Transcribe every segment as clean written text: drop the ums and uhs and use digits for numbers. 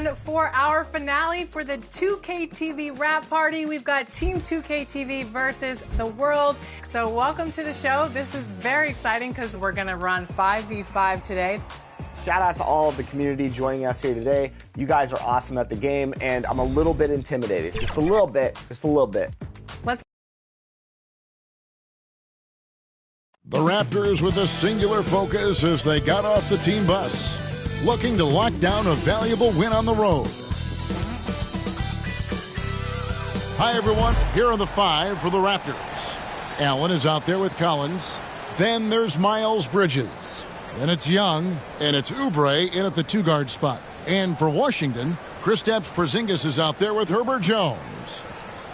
everyone, for our finale for the 2K TV wrap party. We've got Team 2K TV versus the world. So welcome to the show. This is very exciting because we're going to run 5v5 today. Shout out to all of the community joining us here today. You guys are awesome at the game, and I'm a little bit intimidated. Just a little bit. Just a little bit. Let's. The Raptors with a singular focus as they got off the team bus, looking to lock down a valuable win on the road. Hi, everyone. Here are the five for the Raptors. Allen is out there with Collins. Then there's Miles Bridges. Then it's Young, and it's Oubre in at the two-guard spot. And for Washington, Kristaps Porzingis is out there with Herbert Jones.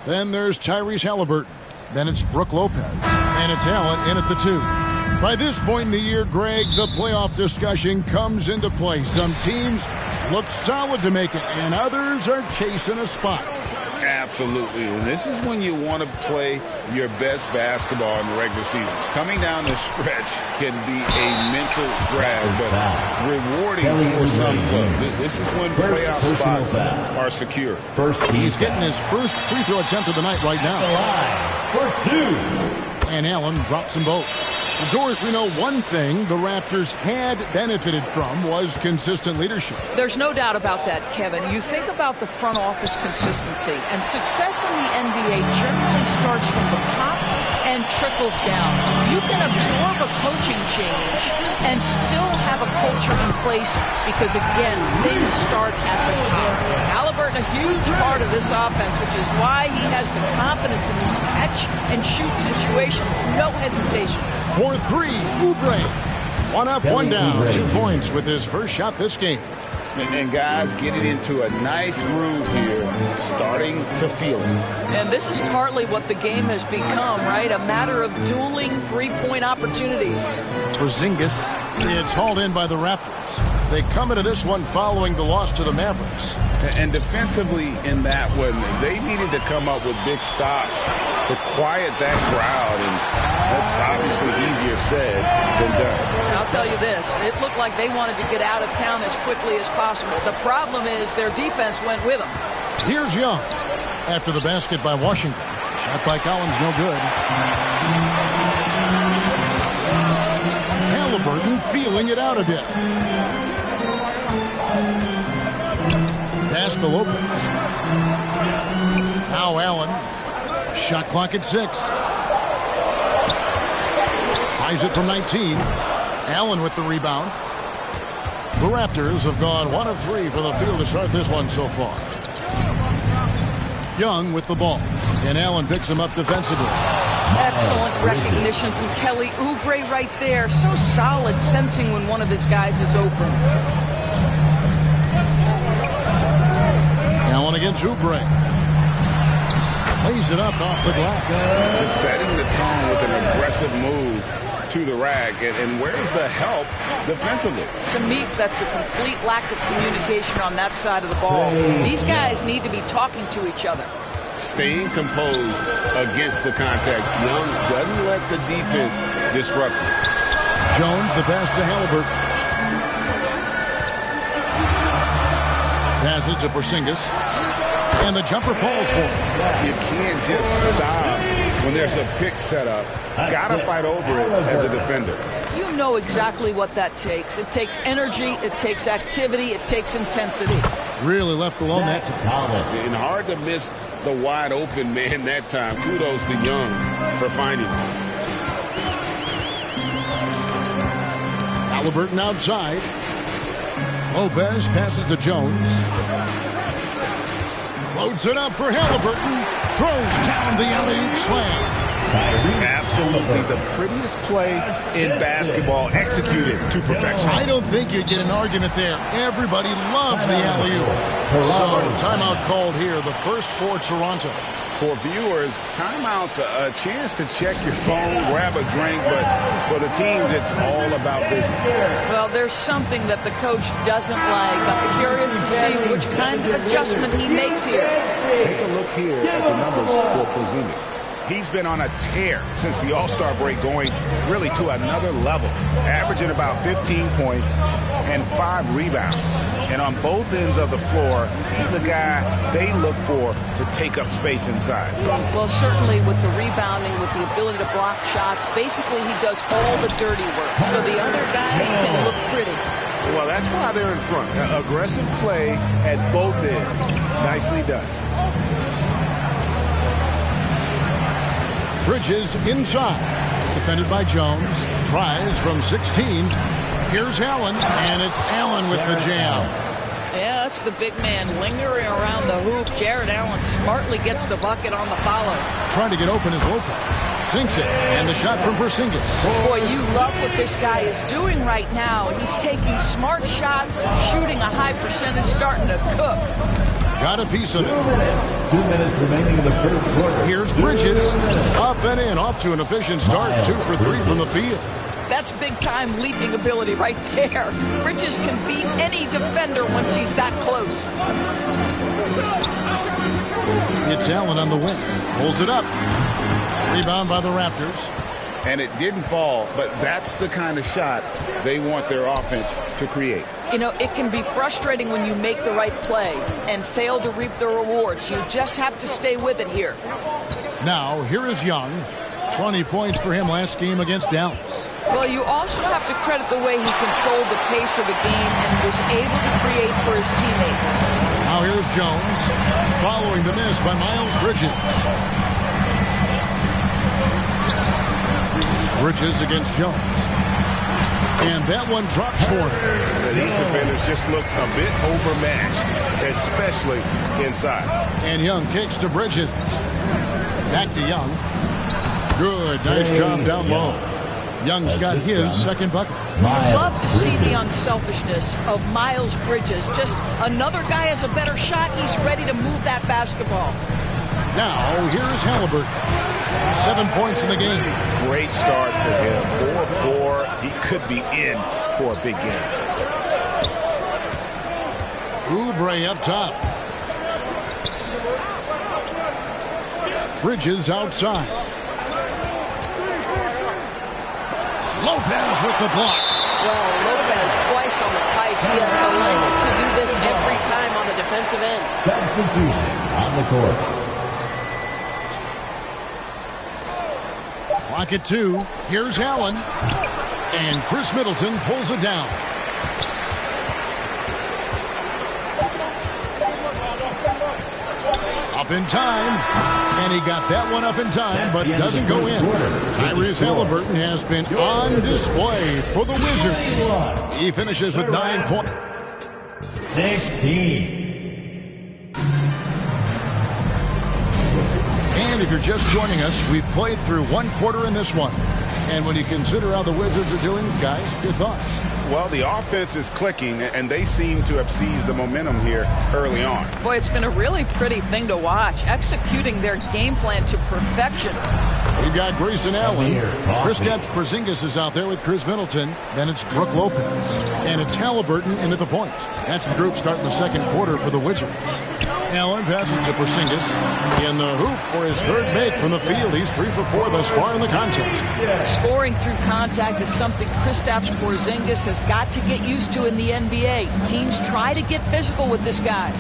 Then there's Tyrese Halliburton. Then it's Brook Lopez, and it's Allen in at the two. By this point in the year, Greg, the playoff discussion comes into play. Some teams look solid to make it, and others are chasing a spot. Absolutely, and this is when you want to play your best basketball in the regular season. Coming down the stretch can be a mental drag, but rewarding for some clubs. This is when playoff spots are secure. He's getting his first free throw attempt of the night right now. For two. And Allen drops them both. Doris, we know one thing the Raptors had benefited from was consistent leadership. There's no doubt about that, Kevin. You think about the front office consistency, and success in the NBA generally starts from the top and trickles down. You can absorb a coaching change and still have a culture in place because, again, things start at the top. Halliburton, a huge part of this offense, which is why he has the confidence in these catch-and-shoot situations. No hesitation. For three, Oubre. One up, one down. 2 points with his first shot this game. And guys getting into a nice groove here, starting to feel it. And this is partly what the game has become, right? A matter of dueling three-point opportunities. Porzingis, it's hauled in by the Raptors. They come into this one following the loss to the Mavericks. And defensively in that one, they needed to come up with big stops to quiet that crowd, and that's obviously easier said than done. I'll tell you this, it looked like they wanted to get out of town as quickly as possible. The problem is their defense went with them. Here's Young after the basket by Washington. Shot by Collins, no good. Halliburton feeling it out a bit. Pass to Lopez. Now Allen. Shot clock at 6. Tries it from 19. Allen with the rebound. The Raptors have gone 1 of 3 from the field to start this one so far. Young with the ball. And Allen picks him up defensively. Excellent recognition from Kelly Oubre right there. So solid, sensing when one of his guys is open. Allen against Oubre. Lays it up off the glass. Just setting the tone with an aggressive move to the rack. And where's the help defensively? To me, that's a complete lack of communication on that side of the ball. These guys need to be talking to each other. Staying composed against the contact. Young doesn't let the defense disrupt him. Jones, the pass to Halliburton. Passes to Porzingis. And the jumper falls for him. You can't just stop when there's a pick set up. Gotta fight over it as a defender. You know exactly what that takes. It takes energy, it takes activity, it takes intensity. Really left alone that time. And hard to miss the wide open man that time. Kudos to Young for finding it. Halliburton outside. Lopez passes to Jones. Loads it up for Halliburton. Throws down the alley-oop slam. Absolutely the prettiest play in basketball, executed to perfection. I don't think you'd get an argument there. Everybody loves the alley-oop. So, timeout called here, the first for Toronto. For viewers, timeout's a chance to check your phone, grab a drink, but for the teams, it's all about business. Well, there's something that the coach doesn't like. I'm curious to see which kind of adjustment he makes here. Take a look here at the numbers for Porzingis. He's been on a tear since the All-Star break, going really to another level, averaging about 15 points and 5 rebounds. And on both ends of the floor, he's a guy they look for to take up space inside. Well, certainly with the rebounding, with the ability to block shots, basically he does all the dirty work. So the other guys can look pretty. Well, that's why they're in front. Aggressive play at both ends. Nicely done. Bridges inside. Defended by Jones. Tries from 16. Here's Allen, and it's Allen with the jam. Yeah, that's the big man lingering around the hoop. Jared Allen smartly gets the bucket on the follow. Trying to get open is Lopez. Sinks it, and the shot from Porzingis. Boy, you love what this guy is doing right now. He's taking smart shots, shooting a high percentage, starting to cook. Got a piece of it. 2 minutes remaining in the first quarter. Here's Bridges. Up and in, off to an efficient start. 2 for 3 from the field. That's big-time leaping ability right there. Bridges can beat any defender once he's that close. It's Allen on the wing. Pulls it up. Rebound by the Raptors. And it didn't fall, but that's the kind of shot they want their offense to create. You know, it can be frustrating when you make the right play and fail to reap the rewards. You just have to stay with it here. Now, here is Young. 20 points for him last game against Dallas. Well, you also have to credit the way he controlled the pace of the game and was able to create for his teammates. Now here's Jones, following the miss by Miles Bridges. Bridges against Jones. And that one drops for him. These defenders just look a bit overmatched, especially inside. And Young kicks to Bridges. Back to Young. Good, nice job down low. Young's got his second bucket. Love to see the unselfishness of Miles Bridges. Just another guy has a better shot. He's ready to move that basketball. Now, here's Halliburton. 7 points in the game. Great start for him. 4-4. He could be in for a big game. Oubre up top. Bridges outside. Lopez with the block. Well, Lopez twice on the pipes. He has the length to do this every time on the defensive end. Substitution on the court. Clock at 2. Here's Allen. And Chris Middleton pulls it down. Up in time. And he got that one up in time, but doesn't go in. Tyrese Halliburton has been on display for the Wizards. He finishes with 9 points. 16. And if you're just joining us, we've played through one quarter in this one. And when you consider how the Wizards are doing, guys, your thoughts? Well, the offense is clicking, and they seem to have seized the momentum here early on. Boy, it's been a really pretty thing to watch, executing their game plan to perfection. We've got Grayson Allen. Kristaps Porzingis is out there with Chris Middleton. Then it's Brook Lopez. And it's Halliburton into the point. That's the group starting the second quarter for the Wizards. Allen passes to Porzingis in the hoop for his third make from the field. He's 3 for 4 thus far in the contest. Scoring through contact is something Kristaps Porzingis has got to get used to in the NBA. Teams try to get physical with this guy.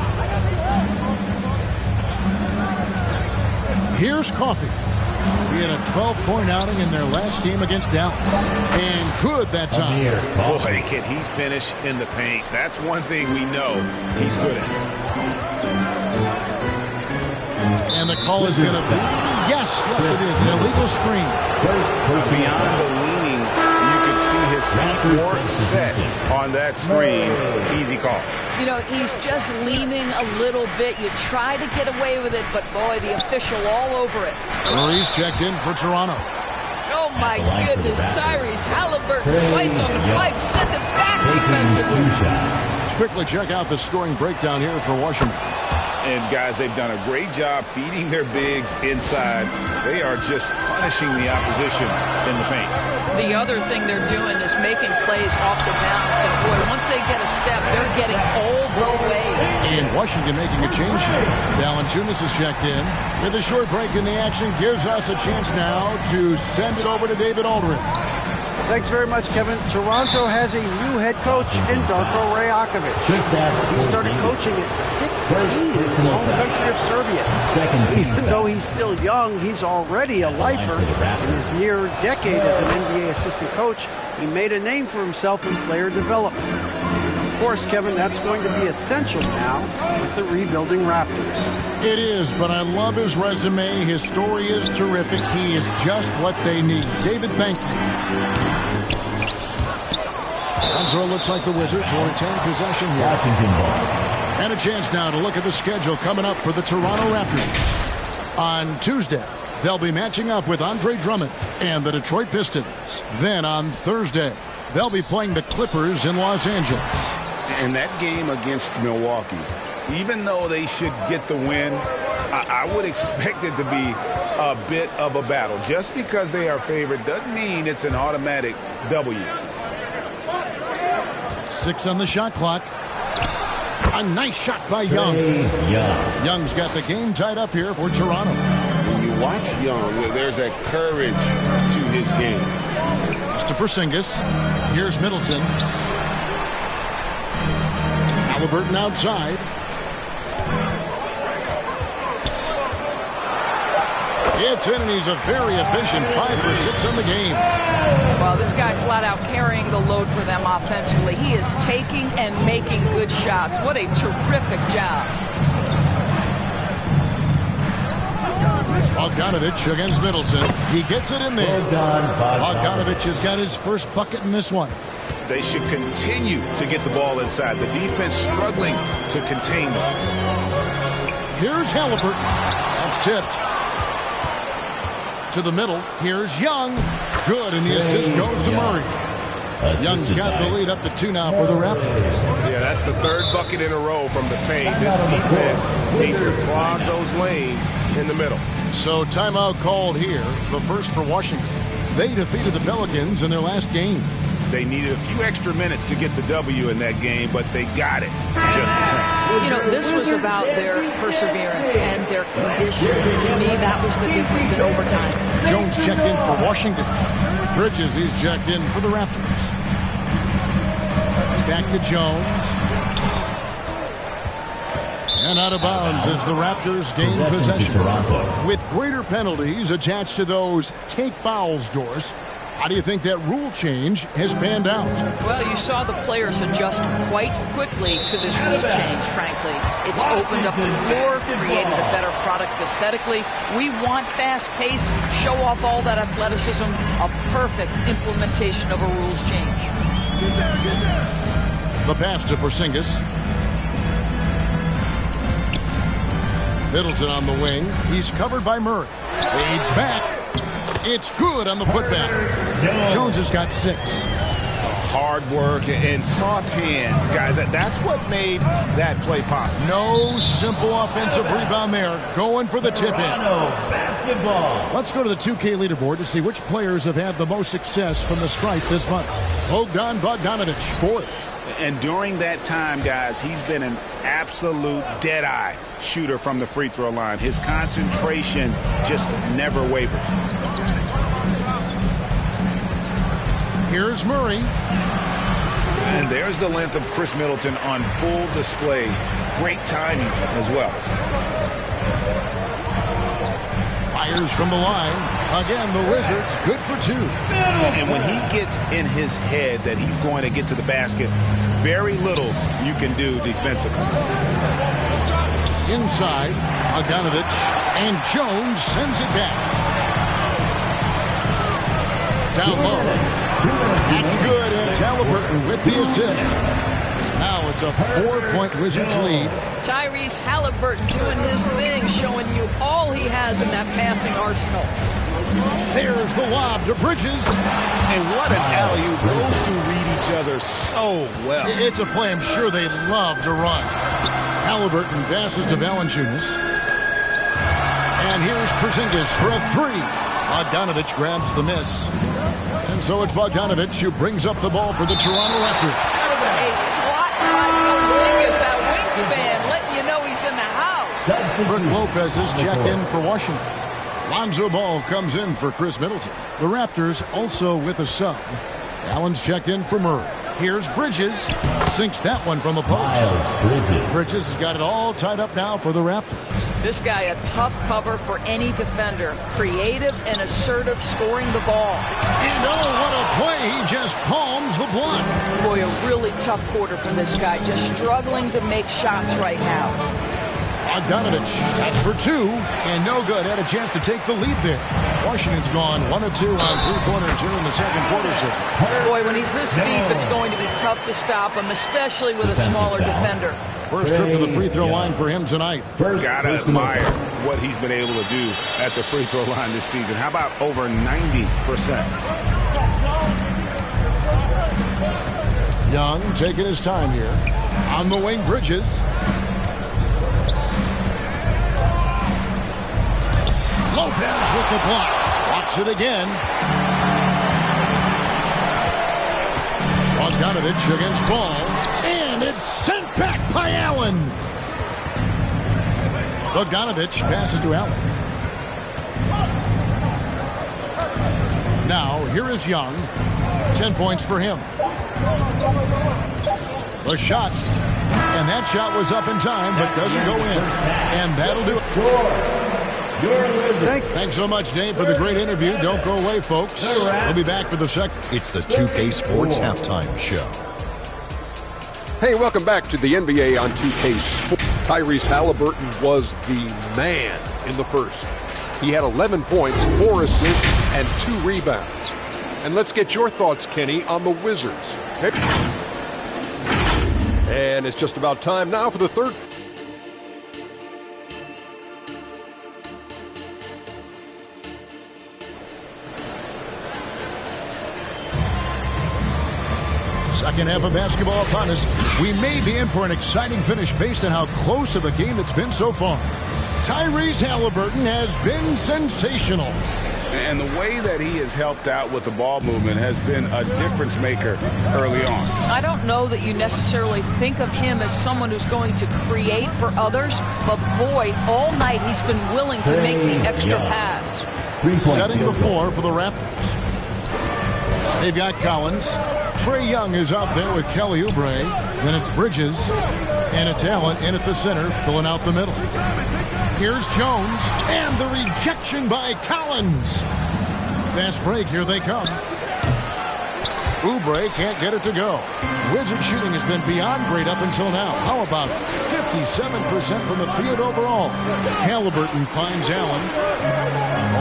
Here's Coffey. He had a 12-point outing in their last game against Dallas. And good that time. Boy, can he finish in the paint. That's one thing we know he's good at. And the call is going to be, yes, it is, an illegal screen. Beyond the leaning, you can see his feet weren't set on that screen. Easy call. You know, he's just leaning a little bit. You try to get away with it, but boy, the official all over it. Murray's checked in for Toronto. Oh my goodness, Tyrese Halliburton twice on the pipe, send it back defensively. Let's quickly check out the scoring breakdown here for Washington. And, guys, they've done a great job feeding their bigs inside. They are just punishing the opposition in the paint. The other thing they're doing is making plays off the bounce. And, boy, once they get a step, they're getting all the way. And Washington making a change here. Valanciunas is checked in. With a short break in the action, gives us a chance now to send it over to David Aldridge. Thanks very much, Kevin. Toronto has a new head coach in Darko Rajakovic. He started coaching at 16 in his home country of Serbia. Even though he's still young, he's already a lifer. In his near decade as an NBA assistant coach, he made a name for himself in player development. And of course, Kevin, that's going to be essential now with the rebuilding Raptors. It is, but I love his resume. His story is terrific. He is just what they need. David, thank you. Lonzo looks like the Wizards will retain possession here. And a chance now to look at the schedule coming up for the Toronto Raptors. On Tuesday, they'll be matching up with Andre Drummond and the Detroit Pistons. Then on Thursday, they'll be playing the Clippers in Los Angeles. And that game against Milwaukee, even though they should get the win, I would expect it to be a bit of a battle. Just because they are favored doesn't mean it's an automatic W. 6 on the shot clock. A nice shot by Young. Young's got the game tied up here for Toronto. When you watch Young, there's a courage to his game. Mr. Porzingis. Here's Middleton. Halliburton outside. It's in, and he's a very efficient 5 for 6 on the game. Well, this guy flat out carrying the load for them offensively. He is taking and making good shots. What a terrific job. Bogdanovich against Middleton. He gets it in there. Bogdanovich has got his first bucket in this one. They should continue to get the ball inside. The defense struggling to contain them. Here's Halliburton. That's tipped. To the middle. Here's Young. Good, and the assist goes to Murray. Young's got the lead up to 2 now for the Raptors. Yeah, that's the third bucket in a row from the paint. This defense needs to clog those lanes in the middle. So timeout called here, but first for Washington. They defeated the Pelicans in their last game. They needed a few extra minutes to get the W in that game, but they got it just the same. You know, this was about their perseverance and their condition. To me, that was the difference in overtime. Jones checked in for Washington. Bridges, he's checked in for the Raptors. Back to Jones. And out of bounds as the Raptors gain possession. With greater penalties attached to those take fouls doors, how do you think that rule change has panned out? Well, you saw the players adjust quite quickly to this rule change, frankly. It's opened up the floor, created a better product aesthetically. We want fast pace, show off all that athleticism, a perfect implementation of a rules change. The pass to Porzingis. Middleton on the wing. He's covered by Murray. Fades back. It's good on the putback. Jones has got 6. Hard work and soft hands, guys. That's what made that play possible. No simple offensive rebound there. Going for the tip-in. Basketball. Let's go to the 2K leaderboard to see which players have had the most success from the stripe this month. Bogdanovich, 4th. And during that time, guys, he's been an absolute dead-eye shooter from the free throw line. His concentration just never wavers. Here's Murray. And there's the length of Chris Middleton on full display. Great timing as well. Fires from the line. Again, the Wizards good for 2. And when he gets in his head that he's going to get to the basket, very little you can do defensively. Inside, Bogdanovich, and Jones sends it back. Down low. That's good, and it's Halliburton with the assist. Now it's a 4-point Wizards lead. Tyrese Halliburton doing his thing, showing you all he has in that passing arsenal. There's the lob to Bridges. And what an alley-oop. Those two read each other so well. It's a play I'm sure they love to run. Halliburton passes to Valanciunas. And here's Porzingis for a three. Bogdanovich grabs the miss. And so it's Bogdanovich who brings up the ball for the Toronto Raptors. A swat by Porzingis, that wingspan, letting you know he's in the house. Brook Lopez is checked in for Washington. Lonzo Ball comes in for Chris Middleton. The Raptors also with a sub. Allen's checked in for Murray. Here's Bridges. Sinks that one from the post. Bridges has got it all tied up now for the Raptors. This guy, a tough cover for any defender. Creative and assertive, scoring the ball. And oh, what a play. He just palms the block. Boy, a really tough quarter for this guy. Just struggling to make shots right now. Bogdanovich, that's for two, and no good. Had a chance to take the lead there. Washington's gone 1 of 2 on three-pointers here in the second quarter so far. Boy, when he's this deep, it's going to be tough to stop him, especially with a smaller defender. First trip to the free throw line for him tonight. Gotta admire what he's been able to do at the free throw line this season. How about over 90%? Young taking his time here. On the wing, Bridges. Lopez with the block. Walks it again. Bogdanovich against Ball. And it's sent back by Allen. Bogdanovich passes to Allen. Now, here is Young. 10 points for him. The shot. And that shot was up in time, but doesn't go in. And that'll do it. Thanks so much, Dave, for the great interview. Don't go away, folks. We'll be back for the second. It's the 2K Sports Halftime Show. Hey, welcome back to the NBA on 2K Sports. Tyrese Halliburton was the man in the first. He had 11 points, 4 assists, and 2 rebounds. And let's get your thoughts, Kenny, on the Wizards. And it's just about time now for the third. Second half of basketball upon us. We may be in for an exciting finish based on how close of a game it's been so far. Tyrese Halliburton has been sensational. And the way that he has helped out with the ball movement has been a difference maker early on. I don't know that you necessarily think of him as someone who's going to create for others, but boy, all night he's been willing to make the extra pass. Setting the floor for the Raptors. They've got Collins. Trae Young is out there with Kelly Oubre. Then it's Bridges. And it's Allen in at the center, filling out the middle. Here's Jones. And the rejection by Collins. Fast break, here they come. Oubre can't get it to go. Wizard shooting has been beyond great up until now. How about 57% from the field overall? Halliburton finds Allen.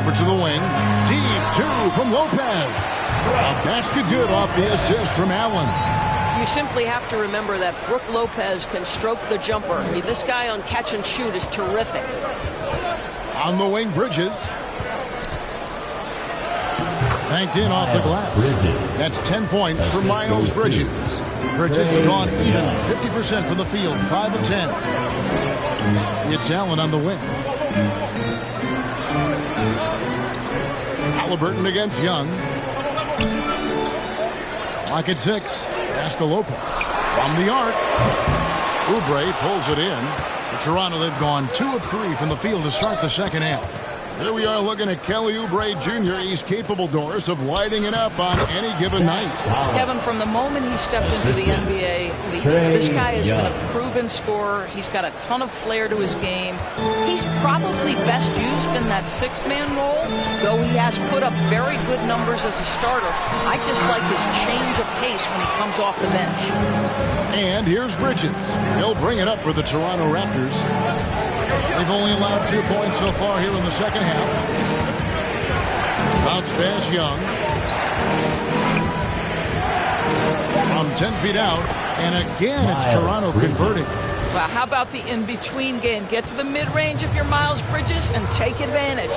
Over to the wing. Deep two from Lopez. A basket good off the assist from Allen. You simply have to remember that Brook Lopez can stroke the jumper. I mean, this guy on catch and shoot is terrific. On the wing, Bridges. Banked in off the glass. That's 10 points for Miles Bridges. Bridges has gone even 50% from the field, 5 of 10. It's Allen on the wing. Halliburton against Young. Clock at 6. Pass to Lopez. From the arc. Oubre pulls it in. For Toronto, they've gone 2 of 3 from the field to start the second half. Here we are looking at Kelly Oubre Jr. He's capable, Doris, of lighting it up on any given night. Kevin, from the moment he stepped into the NBA, this guy has been a proven scorer. He's got a ton of flair to his game. He's probably best used in that 6-man role, though he has put up very good numbers as a starter. I just like his change of pace when he comes off the bench. And here's Bridges. He'll bring it up for the Toronto Raptors. They've only allowed 2 points so far here in the second half. Bounce pass Young. From 10 feet out. And again, it's Toronto converting. Well, how about the in-between game? Get to the mid-range if you're Miles Bridges and take advantage.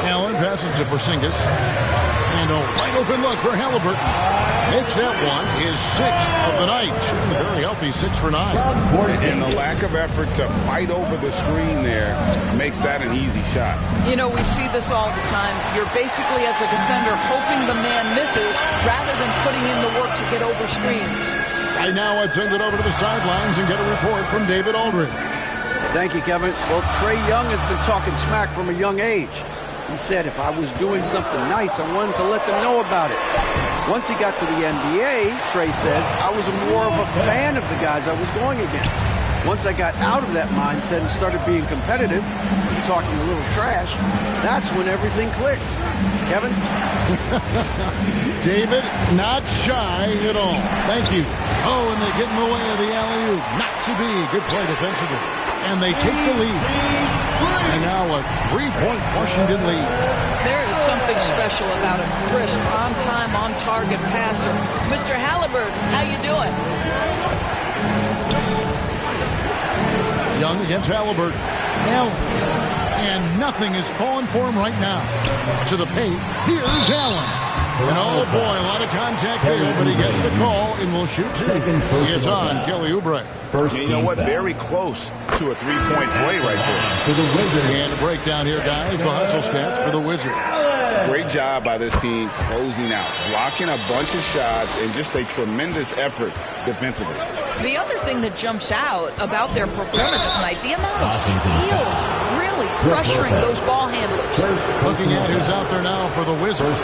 Allen passes to Porzingis. And a wide open look for Halliburton. Makes that one his 6th of the night. Shooting a very healthy 6 for 9. And the lack of effort to fight over the screen there makes that an easy shot. You know, we see this all the time. You're basically, as a defender, hoping the man misses rather than putting in the work to get over screens. Right now, I'd send it over to the sidelines and get a report from David Aldridge. Thank you, Kevin. Well, Trae Young has been talking smack from a young age. He said if I was doing something nice, I wanted to let them know about it. Once he got to the NBA, Trae says, I was more of a fan of the guys I was going against. Once I got out of that mindset and started being competitive, talking a little trash, that's when everything clicked. Kevin? David, not shy at all. Thank you. Oh, and they get in the way of the alley-oop. Not to be. Good play defensively. And they take the lead. And now a 3-point Washington lead. There is something special about a crisp, on-time, on-target passer. Mr. Halliburton, how you doing? Young against Halliburton. Allen. And nothing is falling for him right now. To the paint. Here's Allen. And oh boy, a lot of contact there, but he gets the call and will shoot 2. He gets on Kelly Oubre. You know what? Very close to a 3-point play right there. For the Wizards. And a breakdown here, guys. The hustle stats for the Wizards. Great job by this team closing out, blocking a bunch of shots, and just a tremendous effort defensively. The other thing that jumps out about their performance tonight, the amount of steals, really pressuring those ball handlers. Looking at who's out there now for the Wizards.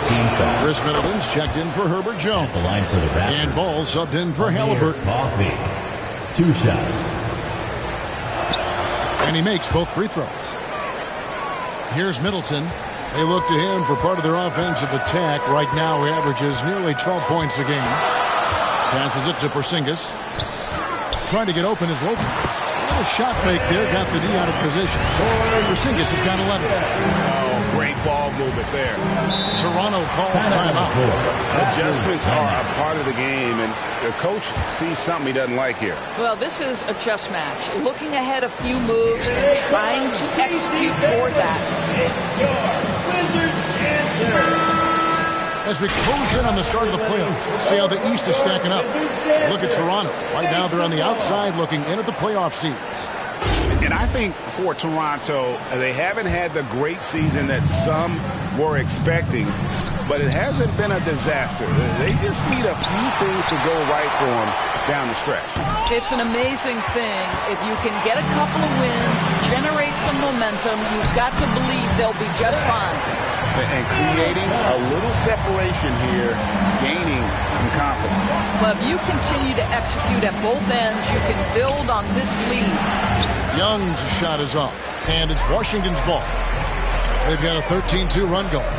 Chris Middleton's checked in for Herbert Jones. And Ball subbed in for Halliburton. 2 shots. And he makes both free throws. Here's Middleton. They look to him for part of their offensive attack. Right now he averages nearly 12 points a game. Passes it to Porzingis. Trying to get open is Lopez. A little shot fake there. Got the knee out of position. Porzingis has got 11. Oh, great ball movement there. Toronto calls timeout. Adjustments are a part of the game, and the coach sees something he doesn't like here. Well, this is a chess match. Looking ahead a few moves and trying to execute toward that. As we close in on the start of the playoffs, let's see how the East is stacking up. Look at Toronto. Right now they're on the outside looking in at the playoff seeds. And I think for Toronto, they haven't had the great season that some were expecting, but it hasn't been a disaster. They just need a few things to go right for them down the stretch. It's an amazing thing. If you can get a couple of wins, generate some momentum, you've got to believe they'll be just fine. And creating a little separation here, gaining some confidence. But if you continue to execute at both ends, you can build on this lead. Young's shot is off, and it's Washington's ball. They've got a 13-2 run going.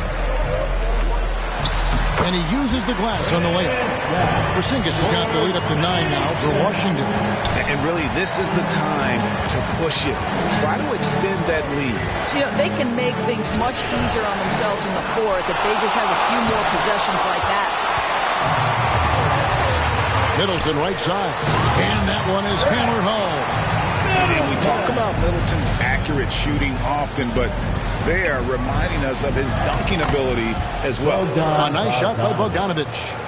And he uses the glass on the layup. Porzingis has got the lead up to 9 now for Washington. And really, this is the time to push it. Try to extend that lead. You know, they can make things much easier on themselves in the fourth if they just have a few more possessions like that. Middleton right side. And that one is hammered home. And we talk about Middleton's accurate shooting often, but they are reminding us of his dunking ability as well. A nice shot by Bogdanovic.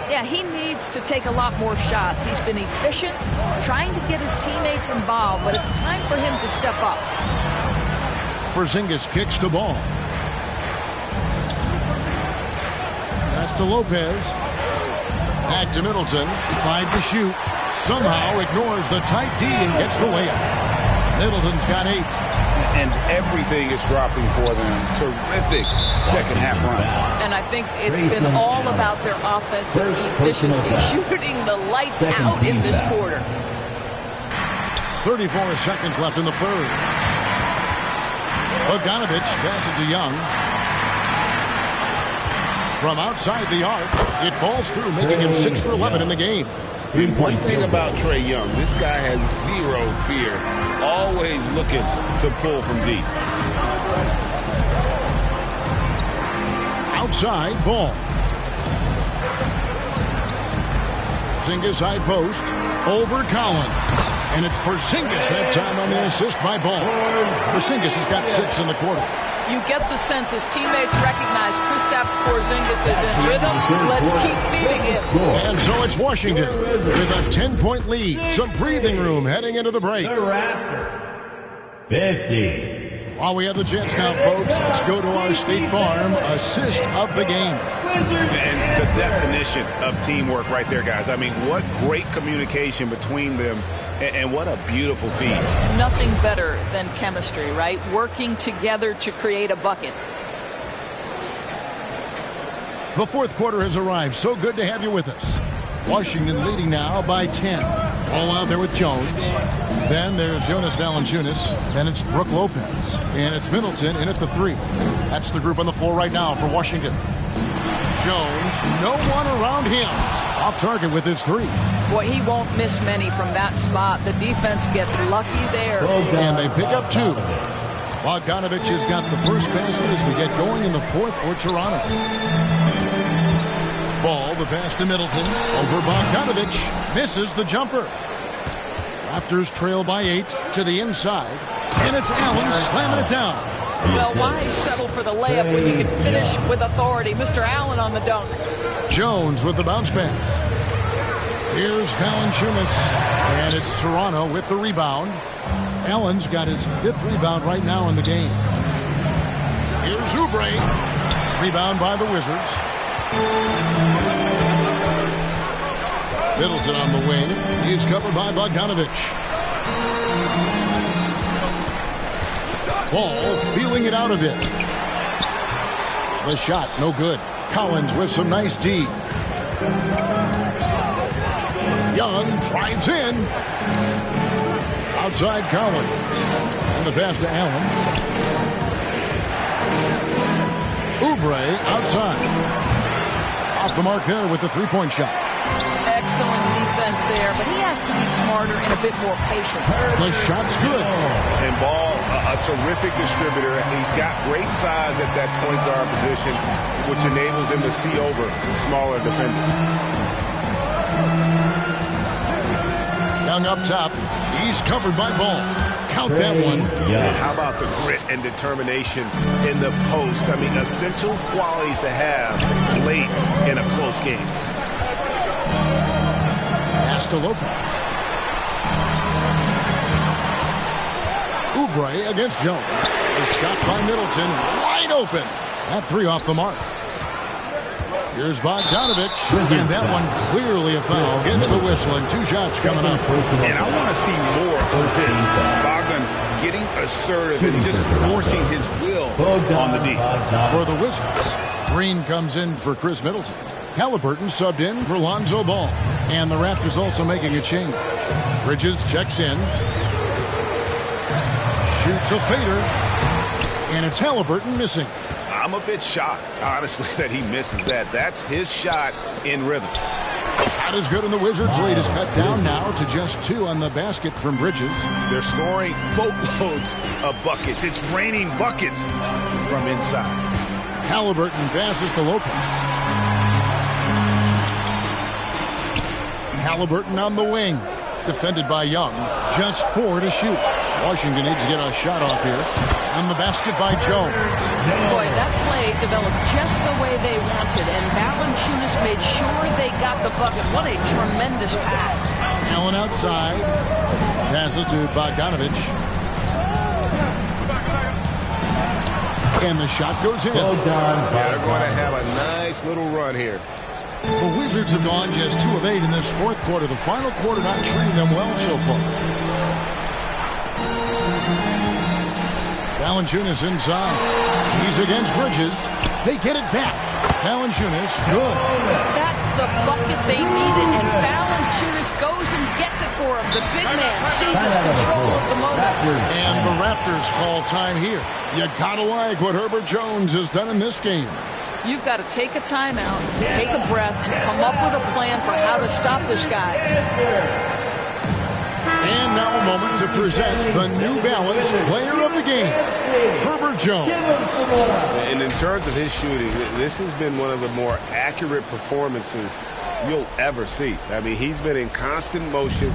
Yeah, he needs to take a lot more shots. He's been efficient, trying to get his teammates involved, but it's time for him to step up. Porzingis kicks the ball. That's to Lopez. Back to Middleton. 5 to shoot. Somehow ignores the tight D and gets the layup. Middleton's got 8. And everything is dropping for them. Terrific second half run. And I think it's been all about their offensive efficiency, shooting the lights out in this quarter. 34 seconds left in the third. Bogdanovic passes to Young. From outside the arc, it falls through, making him 6 for 11 in the game. One thing about Trae Young, this guy has zero fear. Always looking to pull from deep. Outside, Ball. Porzingis high post. Over Collins. And it's Porzingis that time on the assist by Ball. Porzingis has got 6 in the quarter. You get the sense his teammates recognize Kristaps Porzingis is in rhythm. Let's keep feeding him. And so it's Washington with a 10-point lead. Some breathing room heading into the break. The Raptors, 50. While we have the chance now, folks, let's go to our State Farm assist of the game. And the definition of teamwork right there, guys. I mean, what great communication between them, and what a beautiful feed. Nothing better than chemistry, right? Working together to create a bucket. The fourth quarter has arrived. So good to have you with us. Washington leading now by 10. All out there with Jones. Then there's Jonas Valanciunas. Then it's Brook Lopez. And it's Middleton in at the 3. That's the group on the floor right now for Washington. Jones, no one around him. Off target with his 3. Boy, he won't miss many from that spot. The defense gets lucky there. And they pick up 2. Bogdanovich has got the first basket as we get going in the fourth for Toronto. Ball, the pass to Middleton. Over Bogdanovich. Misses the jumper. Raptors trail by 8 to the inside. And it's Allen slamming it down. Well, why settle for the layup when you can finish with authority? Mr. Allen on the dunk. Jones with the bounce pass. Here's Valanciunas. And it's Toronto with the rebound. Allen's got his 5th rebound right now in the game. Here's Oubre. Rebound by the Wizards. Middleton on the wing. He's covered by Bogdanovich. Ball feeling it out a bit. The shot, no good. Collins with some nice D. Young drives in. Outside Collins. And the pass to Allen. Oubre outside. Off the mark there with the 3-point shot. Excellent defense there, but he has to be smarter and a bit more patient. The shot's good. And Ball, a terrific distributor. He's got great size at that point guard position, which enables him to see over the smaller defenders. Young up top. He's covered by Ball. Count that one. Yeah. How about the grit and determination in the post? I mean, essential qualities to have late in a close game. Pass to Lopez. Oubre against Jones. A shot by Middleton. Wide open. That 3 off the mark. Here's Bogdanovich. And that one clearly a foul. Gets the whistle and 2 shots coming up. And I want to see more of this. Bogdan getting assertive and just forcing his will on the D. For the Wizards, Green comes in for Chris Middleton. Halliburton subbed in for Lonzo Ball. And the Raptors also making a change. Bridges checks in. Shoots a fader. And it's Halliburton missing. I'm a bit shocked, honestly, that he misses that. That's his shot in rhythm. Shot is good, and the Wizards' lead is cut down now to just 2 on the basket from Bridges. They're scoring boatloads of buckets. It's raining buckets from inside. Halliburton passes to Lopez. Halliburton on the wing. Defended by Young. Just 4 to shoot. Washington needs to get a shot off here. On the basket by Jones. Boy, that play developed just the way they wanted, and Valanciunas made sure they got the bucket. What a tremendous pass. Allen outside. Passes to Bogdanovich. And the shot goes in. They're going to have a nice little run here. The Wizards have gone just 2 of 8 in this fourth quarter. The final quarter not treating them well so far. Valanciunas inside. He's against Bridges. They get it back. Valanciunas, good. That's the bucket they needed, and Valanciunas goes and gets it for him. The big man seizes control of the moment. And the Raptors call time here. You gotta like what Herbert Jones has done in this game. You've got to take a timeout, take a breath, and come up with a plan for how to stop this guy. And now a moment to present the New Balance Player of the Game, Herbert Jones. And in terms of his shooting, this has been one of the more accurate performances you'll ever see. I mean, he's been in constant motion,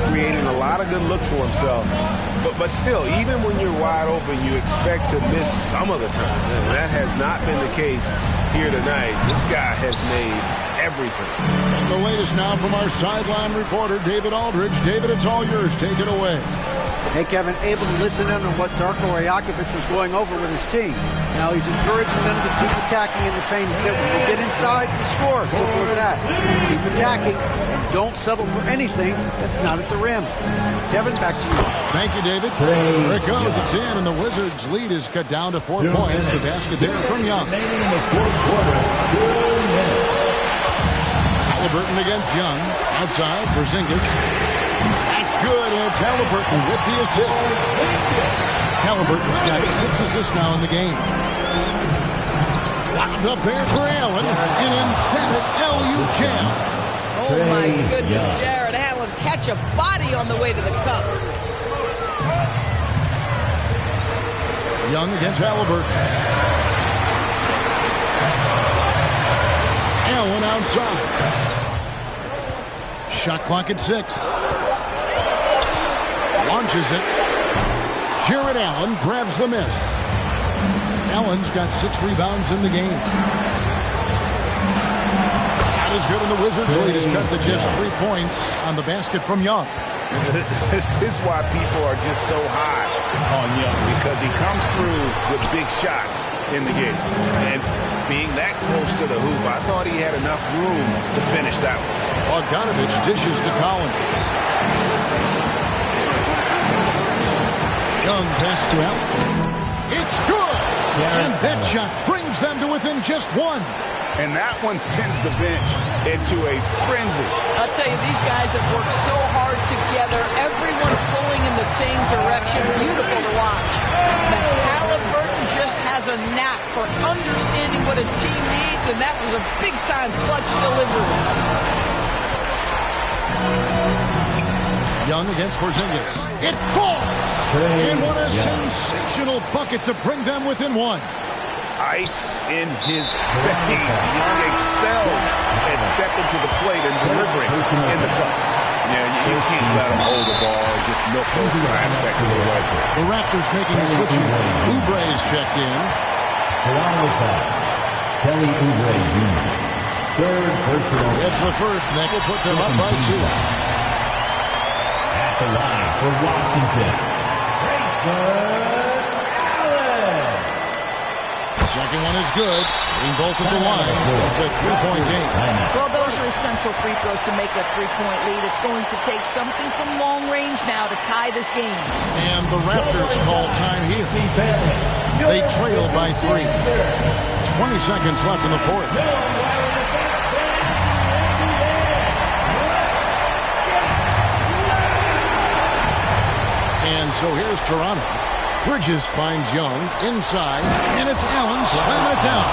creating a lot of good looks for himself. But still, even when you're wide open, you expect to miss some of the time. And that has not been the case here tonight. This guy has made everything. And the latest now from our sideline reporter, David Aldridge. David, it's all yours. Take it away. Hey, Kevin, able to listen in on what Darko Rajakovic was going over with his team. Now he's encouraging them to keep attacking in the paint. He said, when you get inside, you score. Simple as that. Keep attacking and don't settle for anything that's not at the rim. Kevin, back to you. Thank you, David. There it goes. It's in, and the Wizards' lead is cut down to 4 points. The basket there from Young. Halliburton against Young. Outside, Porzingis. That's good, and it's Halliburton with the assist. Halliburton's got 6 assists now in the game. Wound up there for Allen. An emphatic LU jam. Oh, my goodness, Jared Allen catch a body on the way to the cup. Young against Halliburton. Allen outside. Shot clock at 6. Launches it. Jared Allen grabs the miss. Allen's got 6 rebounds in the game. Shot is good, and the Wizards' lead is cut to just 3 points on the basket from Young. This is why people are just so high on Young, because he comes through with big shots in the game. And being that close to the hoop, I thought he had enough room to finish that one. Bogdanovich dishes to Collins. Young pass to Allen. It's good! And that shot brings them to within just 1. And that one sends the bench into a frenzy. I'll tell you, these guys have worked so hard together, everyone pulling in the same direction. Beautiful to watch. But Halliburton just has a knack for understanding what his team needs, and that was a big-time clutch delivery. Young against Porzingis. It falls! And what a sensational bucket to bring them within 1. Ice in his veins. Young excels at stepping to the plate and delivering in the clutch. Yeah, you can't let him hold the ball and just milk those 5 seconds away. The Raptors making a switch here. Oubre's checked in. Kelly Oubre Jr. Third personal. It's the first, and that will put them up by 2. At the line for Washington, Grayson Allen. Second one is good. Being both at the line. It's a 3-point game. Well, those are essential free throws to make a 3-point lead. It's going to take something from long range now to tie this game. And the Raptors call time here. They trail by 3. 20 seconds left in the fourth. And so here's Toronto. Bridges finds Young inside, and it's Allen slamming it down.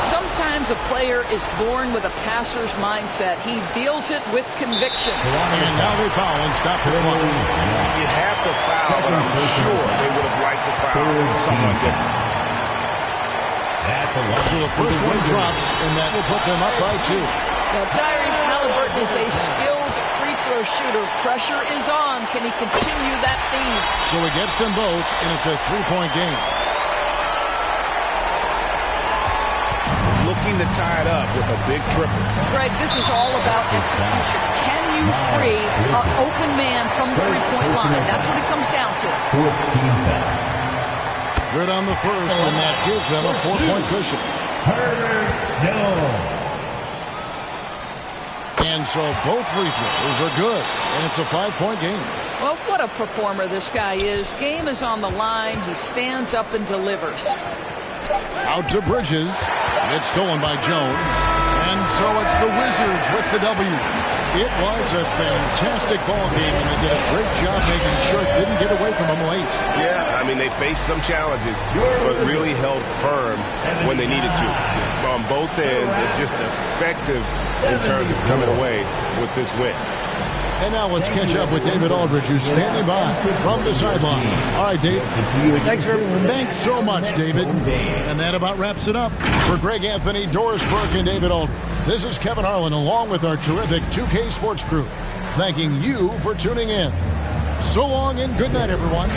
Sometimes a player is born with a passer's mindset. He deals it with conviction. And now they foul and stop the clock. You have to foul, but I'm sure they would have liked to foul someone different. So the first one drops, and that will put them up by 2. Now, Tyrese Halliburton is a skilled free throw shooter. Pressure is on. Can he continue that theme? So he gets them both, and it's a 3-point game. Looking to tie it up with a big triple. Greg, this is all about execution. Can you free an open man from the 3-point line? That's what it comes down to. 14 foul. Good on the first, and that gives them a 4-point cushion. And so both free throws are good, and it's a 5-point game. Well, what a performer this guy is. Game is on the line. He stands up and delivers. Out to Bridges. It's stolen by Jones. And so it's the Wizards with the W. It was a fantastic ball game, and they did a great job making sure it didn't get away from them late. Yeah, I mean, they faced some challenges, but really held firm when they needed to. On both ends, it's just effective in terms of coming away with this win. And now let's catch up with David Aldridge, who's standing by from the sideline. All right, Dave. Thanks so much, David. And that about wraps it up. For Greg Anthony, Doris Burke, and David Aldridge, this is Kevin Harlan along with our terrific 2K Sports crew, thanking you for tuning in. So long and good night, everyone.